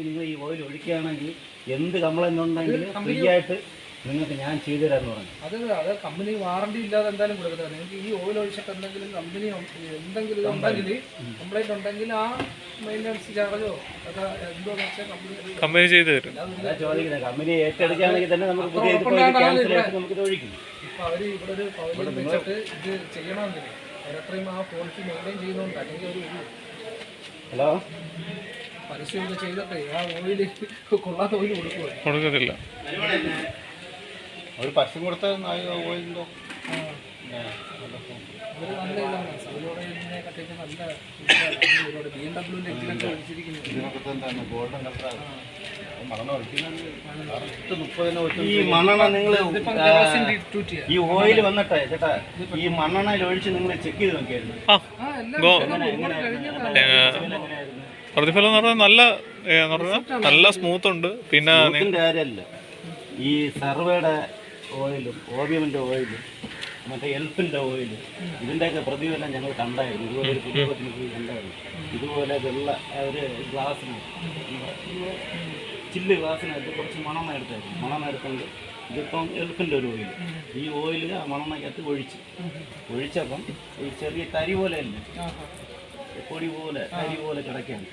നിങ്ങൾ ഈ ഓയിൽ ഒഴിക്കുകയാണെങ്കിൽ എന്ത് കംപ്ലൈൻറ്റ് ഉണ്ടെങ്കിലും ഫ്രീ ആയിട്ട് നിങ്ങൾക്ക് ഞാൻ ചെയ്തു തരാമെന്ന് പറഞ്ഞു. അത് കമ്പനി വാറണ്ടി ഇല്ലാതെ എന്തായാലും കൊടുക്കുന്നത്. നിങ്ങൾക്ക് ഈ ഓയിൽ ഒഴിച്ചിട്ട് എന്തെങ്കിലും കമ്പനി എന്തെങ്കിലും ഇതുണ്ടെങ്കിൽ കംപ്ലൈൻറ്റ് ഉണ്ടെങ്കിൽ ആ മെയിൻ്റനൻസ് ചാർജോ ഒക്കെ എന്തോന്ന് വെച്ചാൽ കമ്പനി ചെയ്തു തരും. അതാ ചോദിക്കുന്നത്. കമ്പനി ഏറ്റെടുക്കുകയാണെങ്കിൽ തന്നെ നമുക്ക് പുതിയ ക്യാൻസൽ ആയിട്ട് നമുക്കിത് ഒഴിക്കും. ഇപ്പോൾ അവർ ഇവിടെ ഒരു പവലിൽ വെച്ചിട്ട് ഇത് ചെയ്യണമെങ്കിൽ അവരത്രയും ആ ക്വാളിറ്റി മെയിൻറ്റെയിൻ ചെയ്യുന്നതുകൊണ്ട് അല്ലെങ്കിൽ ഒരു ഹലോ പരസ്യമൊക്കെ ചെയ്തിട്ടേ ആ ഓയിൽ കൊള്ളാത്ത ഓയിൽ കൊടുക്കത്തില്ല. ഒരു പരസ്യം കൊടുത്ത ഓയിലിൻ്റെ ഒരു നല്ല ഇതാണ് സൗദിയോടെ ഇതിനെക്കാട്ടേക്ക് നല്ല BMW എഞ്ചിനൊക്കെ ഒഴിച്ചിരിക്കുന്നത്. ഇതിനൊക്കെ തന്നെ ഗോൾഡൻ കളറാണ് മണം ഒഴിക്കുന്നത്. ഈ മണ്ണെണ്ണ നിങ്ങൾ ഈ ഓയിൽ വന്നിട്ടേ ചേട്ടാ ഈ മണ്ണെണ്ണയിൽ ഒഴിച്ച് നിങ്ങൾ ചെക്ക് ചെയ്ത് നോക്കിയായിരുന്നു? പ്രതിഫലം എന്ന് പറഞ്ഞാൽ നല്ല സ്മൂത്ത് ഉണ്ട്. പിന്നെ കാര്യമല്ല, ഈ സർവേയുടെ ഓയിലും OBMൻ്റെ ഓയിലും മറ്റേ എൽഫിൻ്റെ ഓയിലും ഇതിൻ്റെയൊക്കെ പ്രതിഫലം ഞങ്ങൾ കണ്ടായിരുന്നു. ഇതുപോലെ ഒരു കുടുംബത്തിന് പോയി കണ്ടായിരുന്നു. ഇതുപോലെ വെള്ള ഒരു ഗ്ലാസ്സിന് ചില്ല് ഗ്ലാസ്സിനകത്ത് കുറച്ച് മണ്ണെണ്ണ എടുത്തായിരുന്നു. മണ്ണെണ്ണ എടുത്തുകൊണ്ട് ഇതിപ്പം എൽഫിൻ്റെ ഒരു ഓയിൽ, ഈ ഓയിൽ ആ മണ്ണെണ്ണയ്ക്കകത്ത് ഒഴിച്ചപ്പം ഈ ചെറിയ തരി പോലെ അല്ലേ, പൊടി പോലെ തരി പോലെ കിടക്കുകയാണ്.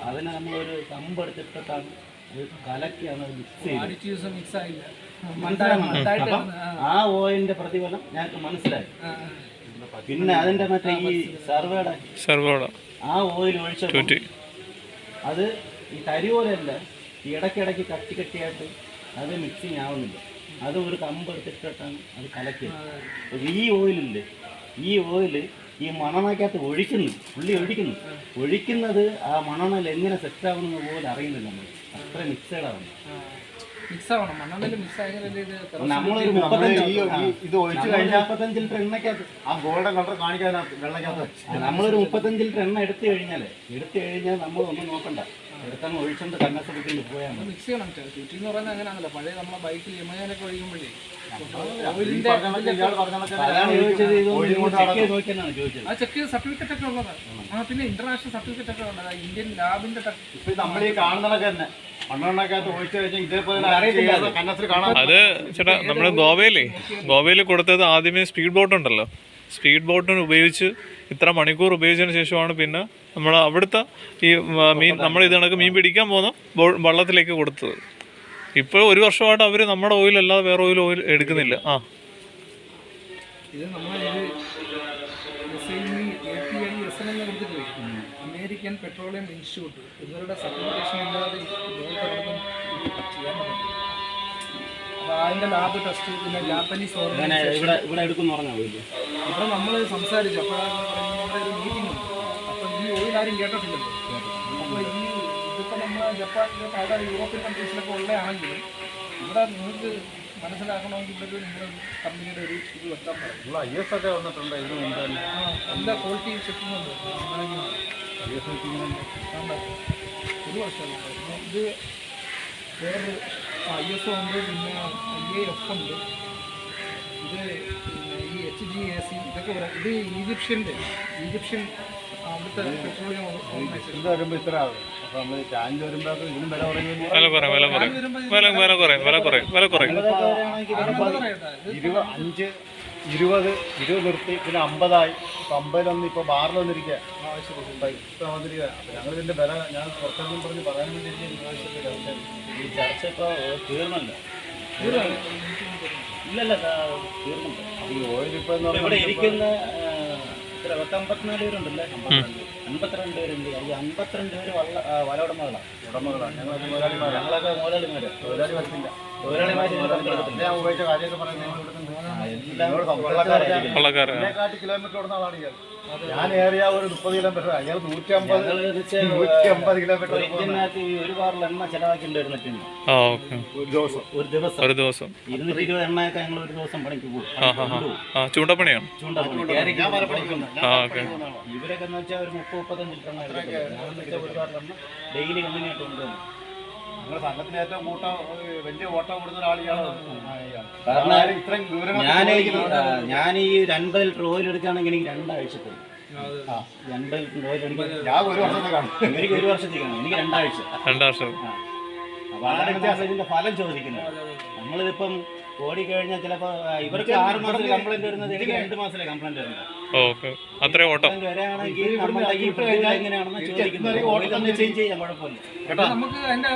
അതിനെ നമ്മളൊരു കമ്പെടുത്തിട്ടാണ് കലക്കിയാണ് മിക്സ് ചെയ്ത് മനസ്സിലായി. ആ ഓയിലിന്റെ പ്രതിഫലം ഞങ്ങൾക്ക് മനസ്സിലായി. പിന്നെ അതിന്റെ മറ്റേ ഈ സർവേയുടെ ആ ഓയിൽ ഒഴിച്ച അത് ഈ തരി പോലെയല്ല, ഇടയ്ക്കിടയ്ക്ക് കട്ടിയായിട്ട് അത് മിക്സിങ് ആവുന്നില്ല. അത് ഒരു കമ്പെടുത്തിട്ടാണ് അത് കലക്കിയത്. ഈ ഓയിലില്ലേ, ഈ ഓയില് ഈ മണ്ണെണ്ണയ്ക്കകത്ത് ഒഴിക്കുന്നത് ആ മണ്ണെണ്ണയിൽ എങ്ങനെ സെറ്റാവുന്നത് പോലും അറിയുന്നില്ല. നമ്മൾ അത്ര മിക്സഡാണ്. നമ്മളൊരു 35 ലിറ്റർ എണ്ണയ്ക്കകത്ത് ആ ഗോൾഡൻ കളർ കാണിക്കാനകത്ത് വെള്ളക്കകത്ത് നമ്മളൊരു 35 ലിറ്റർ എണ്ണ എടുത്തു കഴിഞ്ഞാൽ നമ്മൾ ഒന്നും നോക്കണ്ട, എടുത്താൽ ഒഴിച്ചുകൊണ്ട് കണ്ണസത്തിൽ പോയാൽ മതി. മിക്സ് ചെയ്യണം. ചുറ്റി എന്ന് പറയുന്നത് അങ്ങനെയാണല്ലോ. പഴയ നമ്മളെ ബൈക്കിൽ യമനൊക്കെ ഒഴിക്കുമ്പോഴേ ആ ചെക്ക് ചെയ്ത് സർട്ടിഫിക്കറ്റ് ഒക്കെ ഉള്ളതാണ്. പിന്നെ ഇന്റർനാഷണൽ സർട്ടിഫിക്കറ്റ് ഒക്കെ ഉള്ളത് ഇന്ത്യൻ ലാബിന്റെ. ഇപ്പൊ നമ്മൾ ഈ കാണുന്നതൊക്കെ തന്നെ മണ്ണെണ്ണക്കകത്ത് ഒഴിച്ചു കഴിഞ്ഞാൽ ഇതേപോലെ അത് ചേട്ടാ നമ്മൾ ഗോവയിൽ കൊടുത്തത് ആദ്യമേ സ്പീഡ് ബോട്ട് ഉണ്ടല്ലോ, സ്പീഡ് ബോട്ടിന് ഉപയോഗിച്ച് ഇത്ര മണിക്കൂർ ഉപയോഗിച്ചതിന് ശേഷമാണ് പിന്നെ നമ്മൾ അവിടുത്തെ ഈ മീൻ നമ്മൾ ഇത് കണക്ക് മീൻ പിടിക്കാൻ പോകുന്ന വള്ളത്തിലേക്ക് കൊടുത്തത്. ഇപ്പോൾ 1 വർഷമായിട്ട് അവർ നമ്മുടെ ഓയിൽ അല്ലാതെ വേറെ ഓയിൽ എടുക്കുന്നില്ല. ഇത് അമേരിക്കൻ പെട്രോളിയം ഇൻസ്റ്റിറ്റ്യൂട്ട് ഇവരുടെ സർട്ടിഫിക്കേഷൻ ഇല്ലാതെ ചെയ്യാൻ പറ്റില്ല. അതിൻ്റെ ലാബ് ടെസ്റ്റ് പിന്നെ ജാപ്പനീസ് ഇവിടെ നമ്മൾ സംസാരിച്ചു. അപ്പോഴാണ് നമ്മുടെ ഒരു മീറ്റിംഗ് ഉണ്ട്. അപ്പോൾ ഈ ഓയിൽ ആരും കേട്ടിട്ടില്ലല്ലോ. അപ്പോൾ ഇതിപ്പോൾ നമ്മൾ ജപ്പാനിലെ പല യൂറോപ്യൻ കൺട്രീസിലൊക്കെ ഉള്ളതാണെങ്കിൽ ഇവിടെ നിങ്ങൾക്ക് മനസ്സിലാക്കണമെങ്കിൽ ഇവിടെ നിങ്ങളുടെ കമ്പനിയുടെ ഒരു ഇത് വെക്കാൻ പറയും. IS ഒക്കെ വന്നിട്ടുണ്ട്. എല്ലാ ക്വാളിറ്റി ചെക്കിംഗ് ഉണ്ട്. ഒരു വർഷമല്ല ഇത് വേറൊരു IS ഉണ്ട്. പിന്നെ IAF ഉണ്ട്. ഇത് ഈ HGAC ഇതൊക്കെ പറയാം. ഇത് ഈജിപ്ഷ്യൻ അവിടുത്തെ പെട്രോളിയം ഓർഗനൈസേഷൻ. ഇത് വരുമ്പോൾ ഇത്ര ആവും. അപ്പോൾ നമ്മൾ ടാങ്ക് വരുമ്പോഴൊക്കെ ഇതിനും വില കുറയും. 20 നിർത്തി പിന്നെ 50ആയി. ഇപ്പോൾ 50 ഇപ്പോൾ ബാറിൽ വന്നിരിക്കുക. വന്നിരിക്കുക. അപ്പോൾ ഞങ്ങൾ ഇതിൻ്റെ വില ഞാൻ പുറത്തെങ്കിലും പറഞ്ഞ് പറയാൻ വേണ്ടി ഈ ചർച്ച ഇപ്പോൾ തീർന്നല്ലോ. ഇല്ലല്ല തീർന്നുണ്ട്. ഈ ഓയിൽ ഇപ്പോൾ ഇവിടെ ഇരിക്കുന്ന 54 പേരുണ്ടല്ലേ, 52 പേരുണ്ട്. ഈ 52 പേര് വലയുടമകളാണ്. ഞങ്ങളൊക്കെ ഞാൻ ഉപയോഗിച്ച കാര്യമൊക്കെ പറയുന്നത് കിലോമീറ്റർ ഓടുന്ന ആളാണ് ഇയാൾ. ഞാൻ ഏറിയ ഒരു 30 കിലോമീറ്റർ, അയാൾ 150 കിലോമീറ്റർ. ഒരു ബാറിൽ എണ്ണ ചെലവാക്കിണ്ടായിരുന്നിട്ടുണ്ട് ഒരു ദിവസം 220 എണ്ണയൊക്കെ ഞങ്ങൾ ഒരു ദിവസം പണിക്ക് പോകും. ചൂണ്ടപ്പണിയാണ്. ഇവരൊക്കെ എന്ന് വെച്ചാൽ ഒരു 30-35 ലിറ്റർ എണ്ണ ഒരു ബാറിൽ എണ്ണ ഡെയിലി കമ്പനിയായിട്ട് കൊണ്ടുവന്നു. നിങ്ങളുടെ സംഘത്തിന് ഏറ്റവും വലിയ ഓട്ടം കൊടുക്കുന്ന ഒരാളിയാണ്. കാരണം ഞാൻ ഈ 50 ലിറ്റർ ഓയിൽ എടുക്കുകയാണെങ്കിൽ എനിക്ക് 2 ആഴ്ച പോകും. ആ 2 ഓയിൽ അടിക്കാൻ ഞാൻ ഒരു വർഷത്തെ കാണും. എനിക്ക് 1 വർഷത്തേക്കാണ്, എനിക്ക് 2 ആഴ്ച. 2 വർഷം. അപ്പോൾ അതാണ് നമ്മൾ ഇതിന്റെ ഫലം ചോദിക്കുന്നത്. നമ്മളിതിപ്പം ഓടിക്കഴിഞ്ഞാൽ ചിലപ്പോൾ ഇവർക്ക് 6 മാസത്തിൽ കംപ്ലൈന്റ് വരുന്നത്, എനിക്ക് 2 മാസത്തിലെ കംപ്ലൈന്റ് വരുന്നത്. ഓക്കെ, അത്രയും ഓട്ടം. വരെയാണെങ്കിൽ നമ്മുടെ ഈ ഫുഡ് എങ്ങനെയാണെന്ന് ചോദിക്കുന്നത്. ഓയിൽ ഒന്ന് ചേഞ്ച് ചെയ്യാൻ കുഴപ്പമില്ല. നമുക്ക് അതിന്റെ